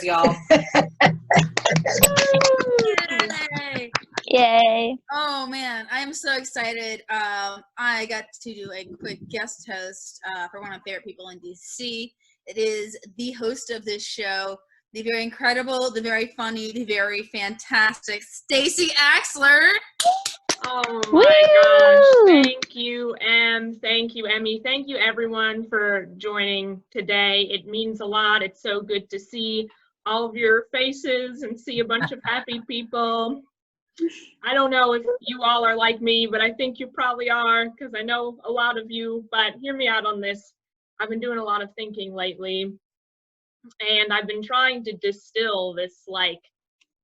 y'all. Yay! Yay. Oh man, I am so excited. I got to do a quick guest host for one of my favorite people in DC. It is the host of this show, the very incredible, the very funny, the very fantastic Stacey Axler. Oh my gosh, thank you, Em. Thank you, Emmy. Thank you, everyone, for joining today. It means a lot. It's so good to see all of your faces and see a bunch of happy people. I don't know if you all are like me, but I think you probably are, because I know a lot of you, but hear me out on this. I've been doing a lot of thinking lately, and I've been trying to distill this, like,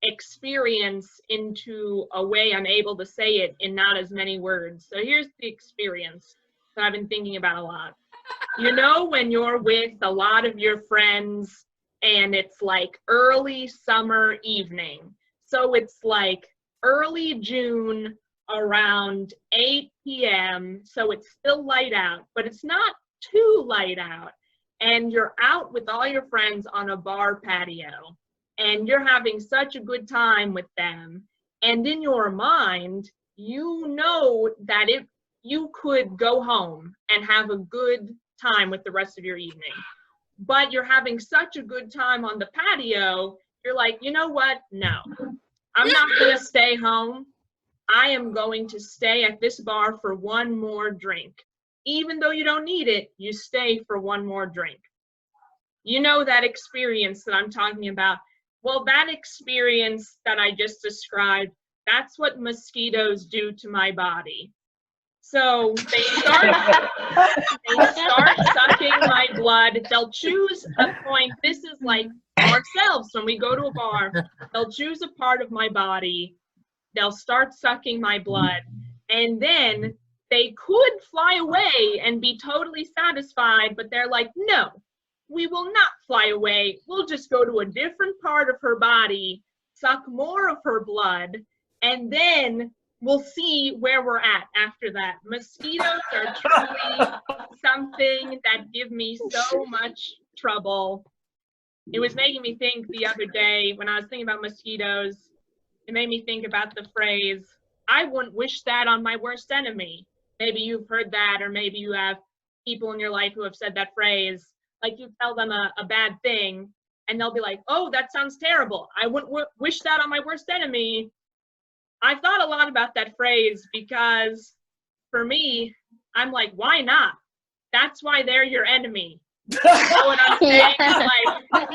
experience into a way I'm able to say it in not as many words. So here's the experience that I've been thinking about a lot. You know, when you're with a lot of your friends and it's like early summer evening. So it's like early June around 8 p.m. So it's still light out, but it's not too light out. And you're out with all your friends on a bar patio. And you're having such a good time with them. And in your mind, you know that you could go home and have a good time with the rest of your evening. But you're having such a good time on the patio, you're like, you know what? No, I'm not going to stay home. I am going to stay at this bar for one more drink. Even though you don't need it, you stay for one more drink. You know that experience that I'm talking about. Well, that experience that I just described, that's what mosquitoes do to my body. So they start sucking my blood. They'll choose a point. This is like ourselves when we go to a bar. They'll choose a part of my body. They'll start sucking my blood. And then they could fly away and be totally satisfied, but they're like, no. We will not fly away. We'll just go to a different part of her body, suck more of her blood, and then we'll see where we're at after that. Mosquitoes are truly something that give me so much trouble. It was making me think the other day when I was thinking about mosquitoes, it made me think about the phrase, I wouldn't wish that on my worst enemy. Maybe you've heard that, or maybe you have people in your life who have said that phrase. Like you tell them a bad thing and they'll be like, oh, that sounds terrible. I wouldn't wish that on my worst enemy. I thought a lot about that phrase because for me, I'm like, why not? That's why they're your enemy. You know what I'm saying? Like,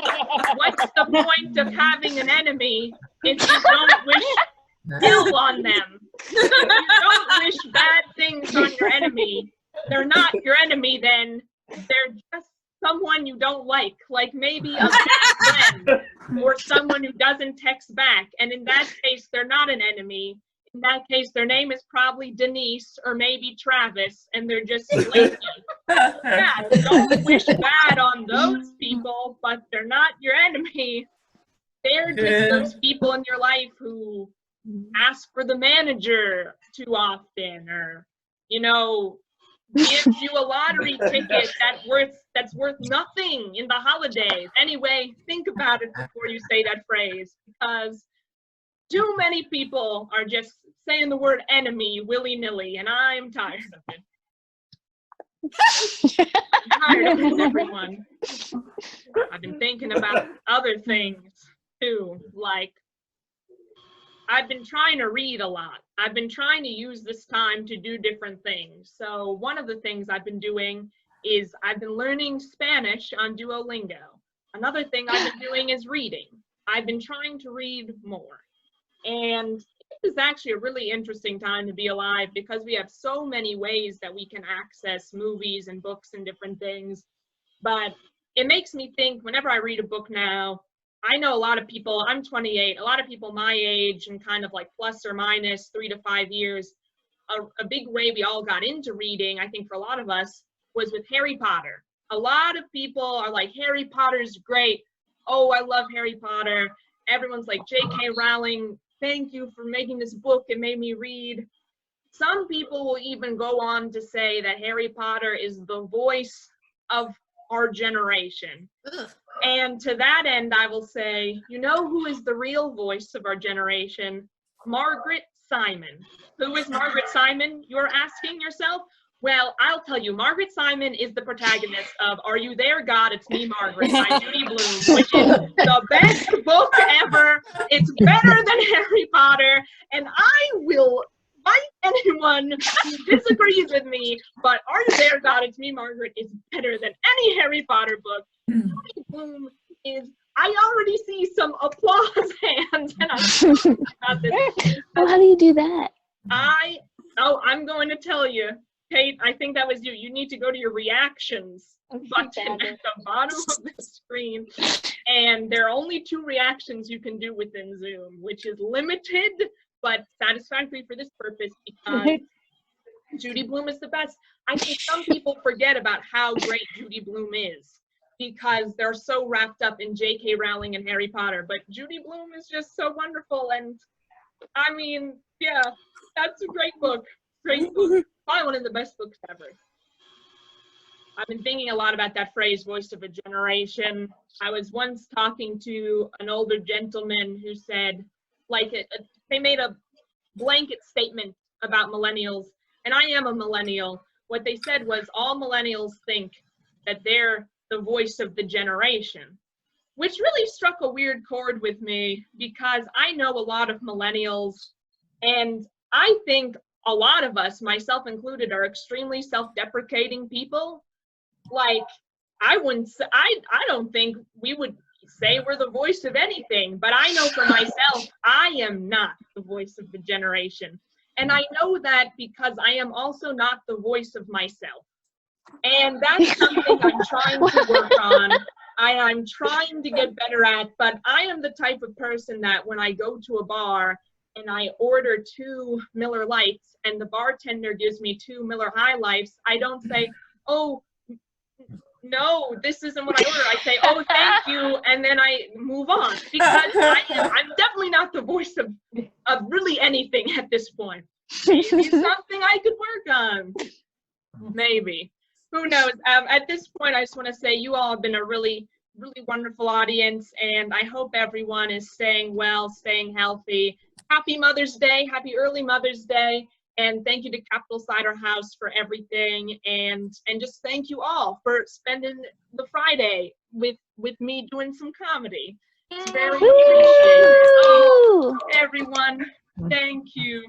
what's the point of having an enemy if you don't wish ill on them? If you don't wish bad things on your enemy, they're not your enemy then. They're just someone you don't like maybe a bad friend or someone who doesn't text back. And in that case, they're not an enemy. In that case, their name is probably Denise or maybe Travis, and they're just lazy. Yeah, don't wish bad on those people, but they're not your enemy. They're just those people in your life who ask for the manager too often, or, you know, gives you a lottery ticket that's worth nothing in the holidays. Anyway, think about it before you say that phrase, because too many people are just saying the word enemy willy-nilly, and I'm tired of it. I'm tired of it, everyone. I've been thinking about other things too, like I've been trying to read a lot. I've been trying to use this time to do different things. So one of the things I've been doing is I've been learning Spanish on Duolingo. Another thing I've been doing is reading. I've been trying to read more. And this is actually a really interesting time to be alive because we have so many ways that we can access movies and books and different things. But it makes me think whenever I read a book now, I know a lot of people, I'm 28, a lot of people my age and kind of like plus or minus 3 to 5 years, a big way we all got into reading, I think for a lot of us, was with Harry Potter. A lot of people are like, Harry Potter's great. Oh, I love Harry Potter. Everyone's like, J.K. Rowling, thank you for making this book. It made me read. Some people will even go on to say that Harry Potter is the voice of our generation. Ugh. And to that end, I will say, you know who is the real voice of our generation? Margaret Simon. Who is Margaret Simon, you're asking yourself? Well, I'll tell you, Margaret Simon is the protagonist of Are You There, God? It's Me, Margaret by Judy Blume, which is the best book ever. It's better than Harry Potter, and I will fight anyone who disagrees with me, but Are You There, God? It's Me, Margaret is better than any Harry Potter book. Judy Blume is, I already see some applause hands, and Well, how do you do that? I'm going to tell you. Kate, I think that was you. You need to go to your reactions button at the bottom of the screen. And there are only 2 reactions you can do within Zoom, which is limited but satisfactory for this purpose because Judy Blume is the best. I think some people forget about how great Judy Blume is because they're so wrapped up in J.K. Rowling and Harry Potter. But Judy Blume is just so wonderful. And I mean, yeah, that's a great book. Great book. Probably one of the best books ever. I've been thinking a lot about that phrase, voice of a generation. I was once talking to an older gentleman who said, they made a blanket statement about millennials, and I am a millennial. What they said was all millennials think that they're the voice of the generation, which really struck a weird chord with me because I know a lot of millennials, and I think a lot of us, myself included, are extremely self-deprecating people. Like, I don't think we would say we're the voice of anything, but I know for myself, I am not the voice of the generation. And I know that because I am also not the voice of myself. And that's something I'm trying to work on. I'm trying to get better at, but I am the type of person that when I go to a bar and I order 2 Miller Lights and the bartender gives me 2 Miller High Lifes, I don't say, oh, no, this isn't what I ordered. I say, oh, thank you, and then I move on because I'm definitely not the voice of really anything at this point. Maybe something I could work on. Maybe. Who knows? At this point, I just want to say you all have been a really, really wonderful audience, and I hope everyone is staying well, staying healthy. Happy Mother's Day. Happy early Mother's Day. And thank you to Capital Cider House for everything. And just thank you all for spending the Friday with me doing some comedy. It's very appreciated. Oh, everyone, thank you.